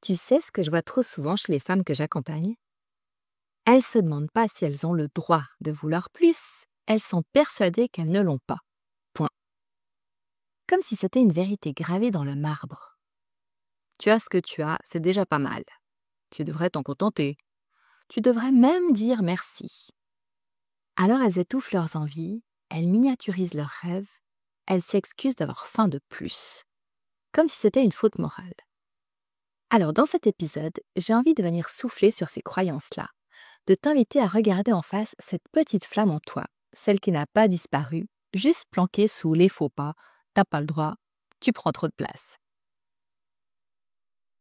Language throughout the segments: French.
Tu sais ce que je vois trop souvent chez les femmes que j'accompagne? Elles se demandent pas si elles ont le droit de vouloir plus, elles sont persuadées qu'elles ne l'ont pas. Point. Comme si c'était une vérité gravée dans le marbre. Tu as ce que tu as, c'est déjà pas mal. Tu devrais t'en contenter. Tu devrais même dire merci. Alors elles étouffent leurs envies, elles miniaturisent leurs rêves, elles s'excusent d'avoir faim de plus. Comme si c'était une faute morale. Alors dans cet épisode, j'ai envie de venir souffler sur ces croyances-là, de t'inviter à regarder en face cette petite flamme en toi, celle qui n'a pas disparu, juste planquée sous les faux pas, t'as pas le droit, tu prends trop de place.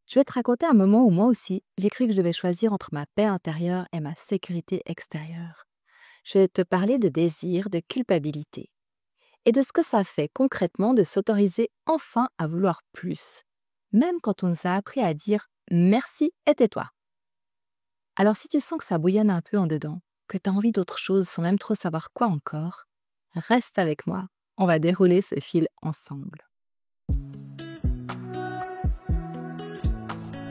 Je vais te raconter un moment où moi aussi, j'ai cru que je devais choisir entre ma paix intérieure et ma sécurité extérieure. Je vais te parler de désir, de culpabilité, et de ce que ça fait concrètement de s'autoriser enfin à vouloir plus, même quand on nous a appris à dire « merci et tais-toi ». Alors si tu sens que ça bouillonne un peu en dedans, que tu as envie d'autre chose sans même trop savoir quoi encore, reste avec moi, on va dérouler ce fil ensemble.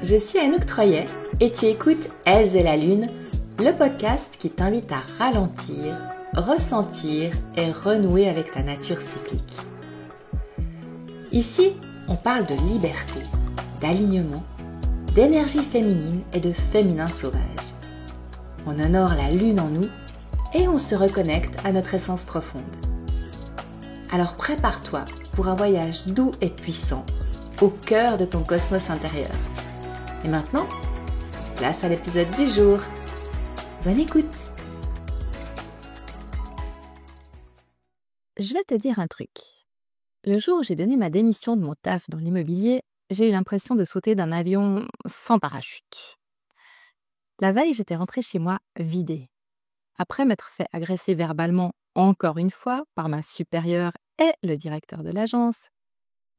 Je suis Anouk Troyet et tu écoutes Elles et la Lune, le podcast qui t'invite à ralentir, ressentir et renouer avec ta nature cyclique. Ici, on parle de liberté, d'alignement, d'énergie féminine et de féminin sauvage. On honore la lune en nous et on se reconnecte à notre essence profonde. Alors prépare-toi pour un voyage doux et puissant au cœur de ton cosmos intérieur. Et maintenant, place à l'épisode du jour. Bonne écoute! Je vais te dire un truc. Le jour où j'ai donné ma démission de mon taf dans l'immobilier, j'ai eu l'impression de sauter d'un avion sans parachute. La veille, j'étais rentrée chez moi vidée. Après m'être fait agresser verbalement encore une fois par ma supérieure et le directeur de l'agence,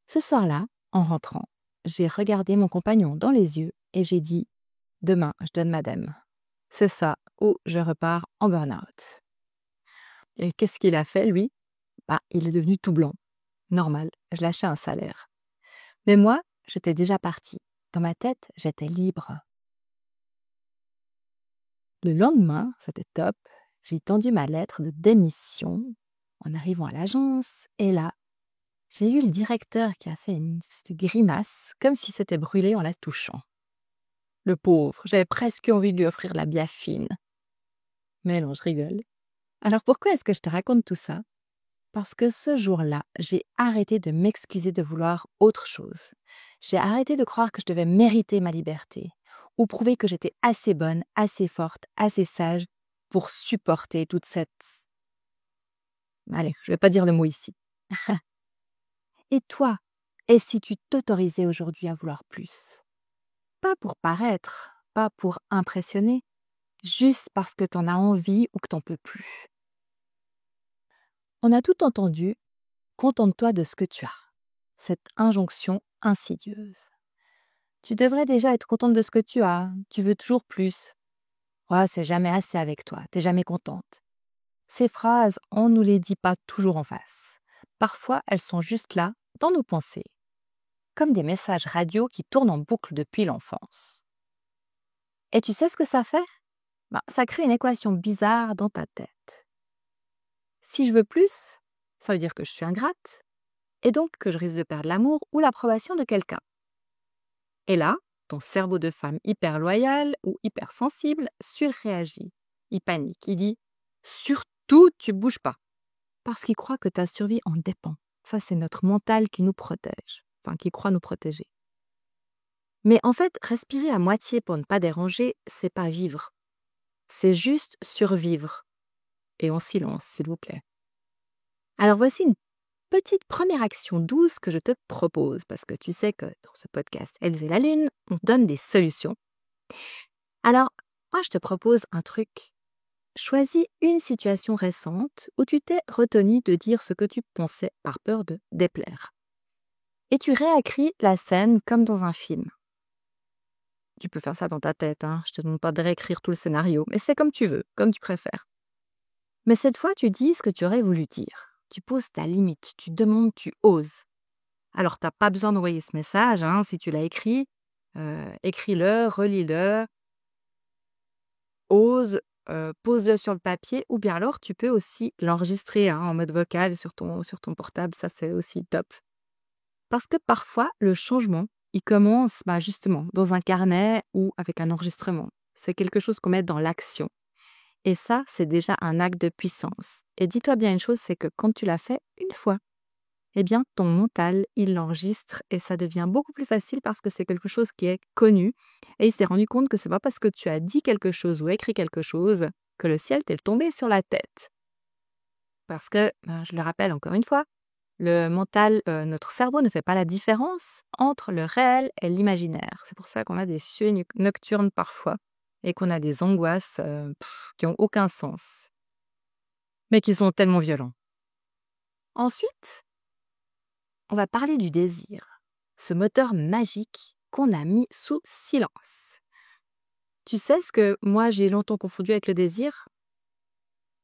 ce soir-là, en rentrant, j'ai regardé mon compagnon dans les yeux et j'ai dit « Demain, je donne ma dème. C'est ça, ou je repars en burn-out. » Et qu'est-ce qu'il a fait, lui? Il est devenu tout blanc. Normal, je lâchais un salaire. Mais moi, j'étais déjà partie. Dans ma tête, j'étais libre. Le lendemain, c'était top, j'ai tendu ma lettre de démission en arrivant à l'agence et là, j'ai eu le directeur qui a fait une petite grimace comme si c'était brûlé en la touchant. Le pauvre, j'avais presque envie de lui offrir la biafine. Mais non, je rigole. Alors pourquoi est-ce que je te raconte tout ça? Parce que ce jour-là, j'ai arrêté de m'excuser de vouloir autre chose. J'ai arrêté de croire que je devais mériter ma liberté ou prouver que j'étais assez bonne, assez forte, assez sage pour supporter toute cette... Allez, je vais pas dire le mot ici. Et toi, et si tu t'autorisais aujourd'hui à vouloir plus? Pas pour paraître, pas pour impressionner, juste parce que t'en as envie ou que t'en peux plus. On a tout entendu, contente-toi de ce que tu as. Cette injonction insidieuse. Tu devrais déjà être contente de ce que tu as, tu veux toujours plus. Ouais, c'est jamais assez avec toi, t'es jamais contente. Ces phrases, on nous les dit pas toujours en face. Parfois, elles sont juste là, dans nos pensées. Comme des messages radio qui tournent en boucle depuis l'enfance. Et tu sais ce que ça fait? Ça crée une équation bizarre dans ta tête. Si je veux plus, ça veut dire que je suis ingrate, et donc que je risque de perdre l'amour ou l'approbation de quelqu'un. Et là, ton cerveau de femme hyper loyale ou hyper sensible surréagit. Il panique, il dit « Surtout, tu bouges pas !» Parce qu'il croit que ta survie en dépend. Ça, c'est notre mental qui nous protège, qui croit nous protéger. Mais en fait, respirer à moitié pour ne pas déranger, c'est pas vivre. C'est juste survivre. Et en silence, s'il vous plaît. Alors voici une petite première action douce que je te propose, parce que tu sais que dans ce podcast Elles et la Lune, on donne des solutions. Alors, moi je te propose un truc. Choisis une situation récente où tu t'es retenu de dire ce que tu pensais par peur de déplaire. Et tu réécris la scène comme dans un film. Tu peux faire ça dans ta tête, je te demande pas de réécrire tout le scénario, mais c'est comme tu veux, comme tu préfères. Mais cette fois, tu dis ce que tu aurais voulu dire. Tu poses ta limite, tu demandes, tu oses. Alors, t'as pas besoin d'envoyer ce message, si tu l'as écrit. Écris-le, relis-le, ose, pose-le sur le papier ou bien alors tu peux aussi l'enregistrer, en mode vocal sur ton portable, ça c'est aussi top. Parce que parfois, le changement, il commence, justement, dans un carnet ou avec un enregistrement. C'est quelque chose qu'on met dans l'action. Et ça, c'est déjà un acte de puissance. Et dis-toi bien une chose, c'est que quand tu l'as fait une fois, eh bien, ton mental, il l'enregistre et ça devient beaucoup plus facile parce que c'est quelque chose qui est connu. Et il s'est rendu compte que c'est pas parce que tu as dit quelque chose ou écrit quelque chose que le ciel t'est tombé sur la tête. Parce que, je le rappelle encore une fois, le mental, notre cerveau ne fait pas la différence entre le réel et l'imaginaire. C'est pour ça qu'on a des sueurs nocturnes parfois et qu'on a des angoisses qui n'ont aucun sens, mais qui sont tellement violents. Ensuite, on va parler du désir, ce moteur magique qu'on a mis sous silence. Tu sais ce que moi j'ai longtemps confondu avec le désir?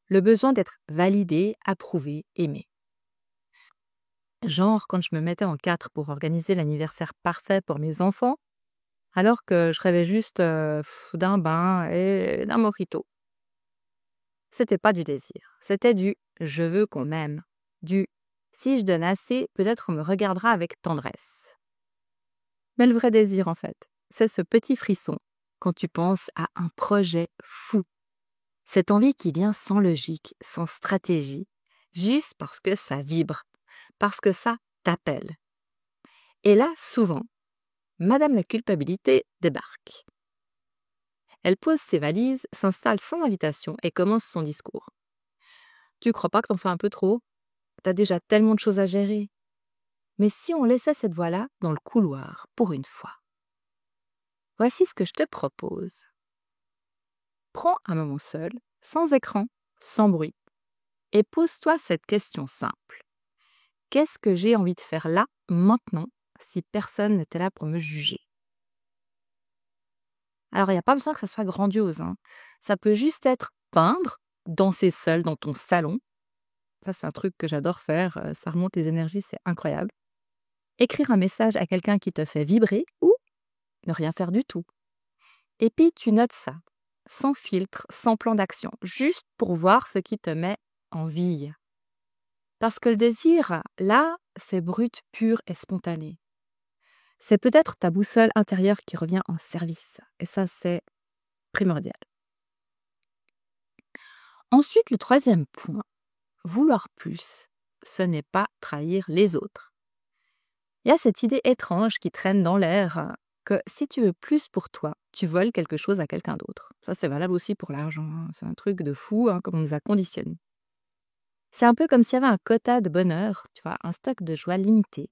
Le besoin d'être validé, approuvé, aimé. Genre quand je me mettais en 4 pour organiser l'anniversaire parfait pour mes enfants, alors que je rêvais juste d'un bain et d'un mojito. C'était pas du désir, c'était du je veux qu'on m'aime, du si je donne assez, peut-être on me regardera avec tendresse. Mais le vrai désir, en fait, c'est ce petit frisson quand tu penses à un projet fou. Cette envie qui vient sans logique, sans stratégie, juste parce que ça vibre, parce que ça t'appelle. Et là, souvent, Madame la culpabilité débarque. Elle pose ses valises, s'installe sans invitation et commence son discours. Tu crois pas que t'en fais un peu trop? T'as déjà tellement de choses à gérer. Mais si on laissait cette voix-là dans le couloir, pour une fois? Voici ce que je te propose. Prends un moment seul, sans écran, sans bruit, et pose-toi cette question simple. Qu'est-ce que j'ai envie de faire là, maintenant, si personne n'était là pour me juger? Alors, il n'y a pas besoin que ça soit grandiose, Ça peut juste être peindre, danser seul dans ton salon. Ça, c'est un truc que j'adore faire. Ça remonte les énergies, c'est incroyable. Écrire un message à quelqu'un qui te fait vibrer ou ne rien faire du tout. Et puis, tu notes ça, sans filtre, sans plan d'action, juste pour voir ce qui te met en vie. Parce que le désir, là, c'est brut, pur et spontané. C'est peut-être ta boussole intérieure qui revient en service. Et ça, c'est primordial. Ensuite, le troisième point, vouloir plus, ce n'est pas trahir les autres. Il y a cette idée étrange qui traîne dans l'air que si tu veux plus pour toi, tu voles quelque chose à quelqu'un d'autre. Ça, c'est valable aussi pour l'argent. C'est un truc de fou, comme on nous a conditionnés. C'est un peu comme s'il y avait un quota de bonheur, tu vois, un stock de joie limité,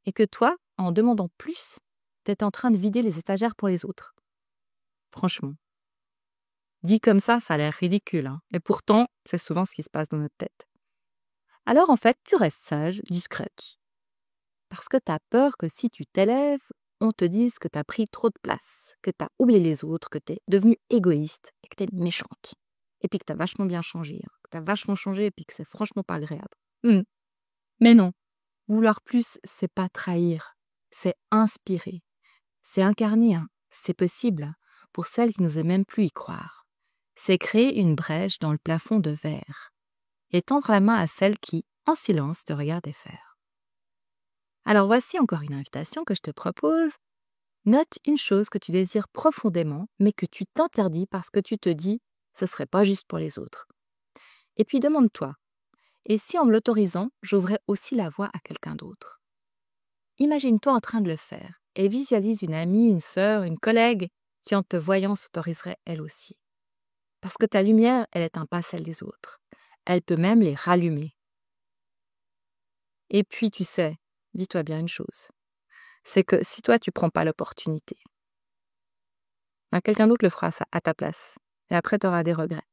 et que toi, en demandant plus, t'es en train de vider les étagères pour les autres. Franchement. Dit comme ça a l'air ridicule, et pourtant, c'est souvent ce qui se passe dans notre tête. Alors en fait, tu restes sage, discrète. Parce que t'as peur que si tu t'élèves, on te dise que t'as pris trop de place, que t'as oublié les autres, que t'es devenue égoïste et que t'es méchante. Et puis que t'as vachement bien changé, que t'as vachement changé et puis que c'est franchement pas agréable. Mais non, vouloir plus, c'est pas trahir, c'est inspirer, c'est incarner, c'est possible, pour celles qui n'osaient même plus y croire. C'est créer une brèche dans le plafond de verre et tendre la main à celles qui, en silence, te regardaient faire. Alors voici encore une invitation que je te propose. Note une chose que tu désires profondément, mais que tu t'interdis parce que tu te dis « ce serait pas juste pour les autres ». Et puis demande-toi, et si en me l'autorisant, j'ouvrais aussi la voie à quelqu'un d'autre? Imagine-toi en train de le faire et visualise une amie, une sœur, une collègue qui en te voyant s'autoriserait elle aussi. Parce que ta lumière, elle n'éteint pas celle des autres. Elle peut même les rallumer. Et puis tu sais, dis-toi bien une chose, c'est que si toi tu prends pas l'opportunité, quelqu'un d'autre le fera ça à ta place. Et après tu auras des regrets.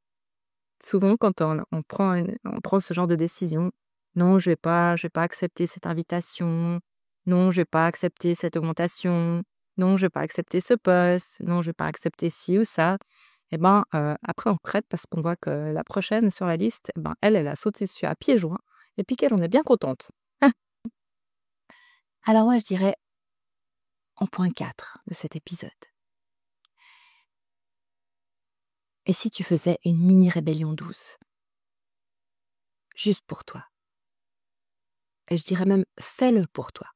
Souvent quand on prend ce genre de décision, non je vais pas accepter cette invitation, non je vais pas accepter cette augmentation, non je vais pas accepter ce poste, non je vais pas accepter ci ou ça, et après on regrette parce qu'on voit que la prochaine sur la liste, elle a sauté dessus à pieds joints, et puis qu'elle en est bien contente. Alors moi je dirais, en point 4 de cet épisode. Et si tu faisais une mini rébellion douce, juste pour toi? Et je dirais même, fais-le pour toi.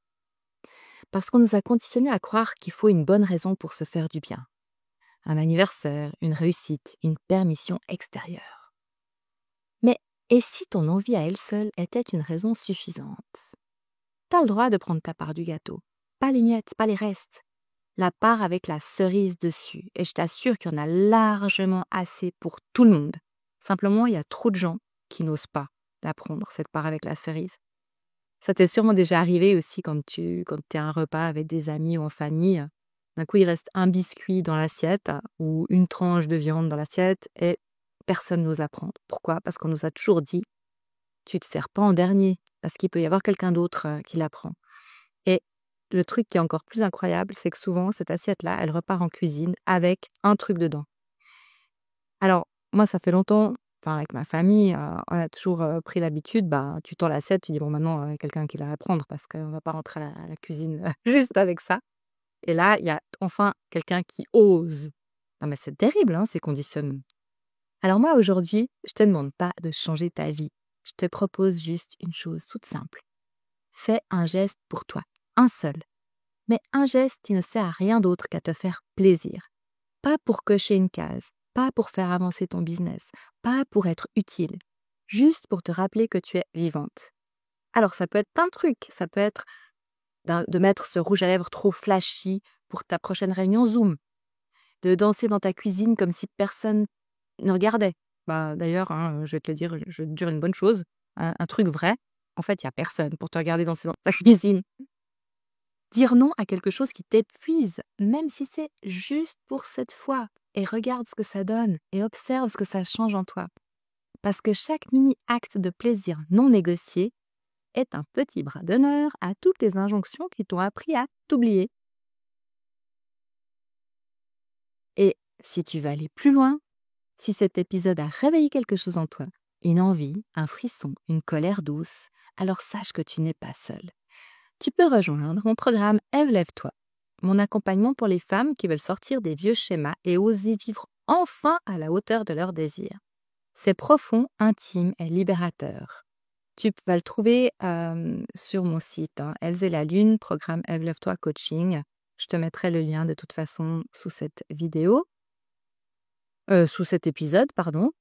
Parce qu'on nous a conditionnés à croire qu'il faut une bonne raison pour se faire du bien. Un anniversaire, une réussite, une permission extérieure. Mais et si ton envie à elle seule était une raison suffisante? T'as le droit de prendre ta part du gâteau. Pas les miettes, pas les restes. La part avec la cerise dessus. Et je t'assure qu'il y en a largement assez pour tout le monde. Simplement, il y a trop de gens qui n'osent pas la prendre, cette part avec la cerise. Ça t'est sûrement déjà arrivé aussi quand t'es à un repas avec des amis ou en famille. D'un coup, il reste un biscuit dans l'assiette ou une tranche de viande dans l'assiette et personne n'ose la prendre. Pourquoi? Parce qu'on nous a toujours dit, tu te sers pas en dernier, parce qu'il peut y avoir quelqu'un d'autre qui la prend. Et le truc qui est encore plus incroyable, c'est que souvent, cette assiette-là, elle repart en cuisine avec un truc dedans. Alors, moi, ça fait longtemps, avec ma famille, on a toujours pris l'habitude, tu tends l'assiette, tu dis, bon, maintenant, il y a quelqu'un qui la va prendre parce qu'on va pas rentrer à la cuisine juste avec ça. Et là, il y a enfin quelqu'un qui ose. Non, mais c'est terrible, ces conditionnements. Alors moi, aujourd'hui, je te demande pas de changer ta vie. Je te propose juste une chose toute simple. Fais un geste pour toi, un seul. Mais un geste qui ne sert à rien d'autre qu'à te faire plaisir. Pas pour cocher une case, pas pour faire avancer ton business, pas pour être utile. Juste pour te rappeler que tu es vivante. Alors ça peut être plein de trucs. Ça peut être de mettre ce rouge à lèvres trop flashy pour ta prochaine réunion Zoom. De danser dans ta cuisine comme si personne ne regardait. D'ailleurs, je vais te le dire, je vais te dire une bonne chose, un truc vrai. En fait, il n'y a personne pour te regarder danser dans ta cuisine. Dire non à quelque chose qui t'épuise, même si c'est juste pour cette fois. Et regarde ce que ça donne et observe ce que ça change en toi. Parce que chaque mini-acte de plaisir non négocié est un petit bras d'honneur à toutes les injonctions qui t'ont appris à t'oublier. Et si tu veux aller plus loin, si cet épisode a réveillé quelque chose en toi, une envie, un frisson, une colère douce, alors sache que tu n'es pas seule. Tu peux rejoindre mon programme Lève-toi, mon accompagnement pour les femmes qui veulent sortir des vieux schémas et oser vivre enfin à la hauteur de leurs désirs. C'est profond, intime et libérateur. Tu vas le trouver sur mon site, Elles et la Lune, programme Lève-toi coaching. Je te mettrai le lien de toute façon sous cette vidéo. Sous cet épisode, pardon.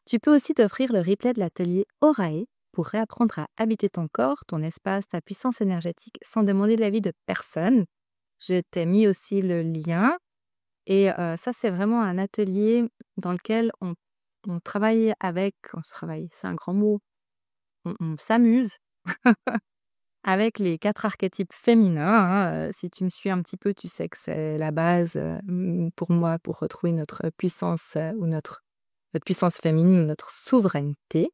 Tu peux aussi t'offrir le replay de l'atelier Orae pour réapprendre à habiter ton corps, ton espace, ta puissance énergétique sans demander l'avis de personne. Je t'ai mis aussi le lien. Et ça, c'est vraiment un atelier dans lequel on travaille c'est un grand mot, on s'amuse avec les 4 archétypes féminins. Si tu me suis un petit peu, tu sais que c'est la base pour moi pour retrouver notre puissance ou notre puissance féminine ou notre souveraineté.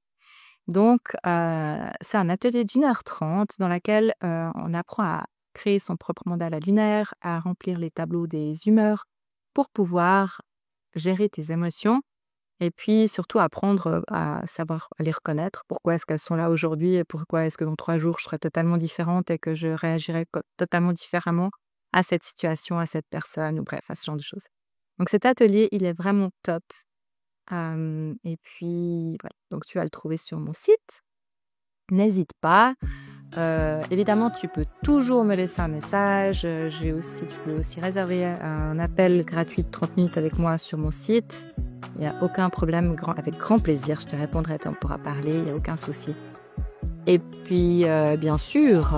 Donc, c'est un atelier d'1h30 dans lequel on apprend à créer son propre mandala lunaire, à remplir les tableaux des humeurs pour pouvoir gérer tes émotions et puis surtout apprendre à savoir les reconnaître. Pourquoi est-ce qu'elles sont là aujourd'hui et pourquoi est-ce que dans 3 jours, je serai totalement différente et que je réagirai totalement différemment à cette situation, à cette personne, ou bref, à ce genre de choses. Donc cet atelier, il est vraiment top. Et puis, voilà. Donc tu vas le trouver sur mon site. N'hésite pas. Évidemment, tu peux toujours me laisser un message. Tu peux aussi réserver un appel gratuit de 30 minutes avec moi sur mon site. Il n'y a aucun problème, avec grand plaisir, je te répondrai, on pourra parler, il n'y a aucun souci. Et puis, bien sûr,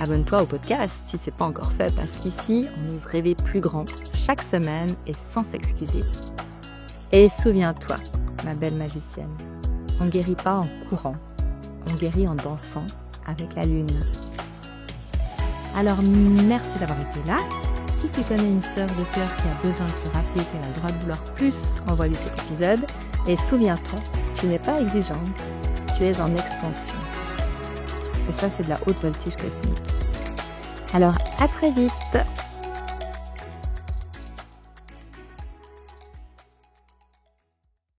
abonne-toi au podcast si ce n'est pas encore fait, parce qu'ici, on ose rêver plus grand, chaque semaine et sans s'excuser. Et souviens-toi, ma belle magicienne, on ne guérit pas en courant, on guérit en dansant avec la lune. Alors, merci d'avoir été là. Si tu connais une sœur de cœur qui a besoin de se rappeler qu'elle a le droit de vouloir plus, envoie-lui cet épisode. Et souviens-toi, tu n'es pas exigeante, tu es en expansion. Et ça, c'est de la haute voltige cosmique. Alors, à très vite!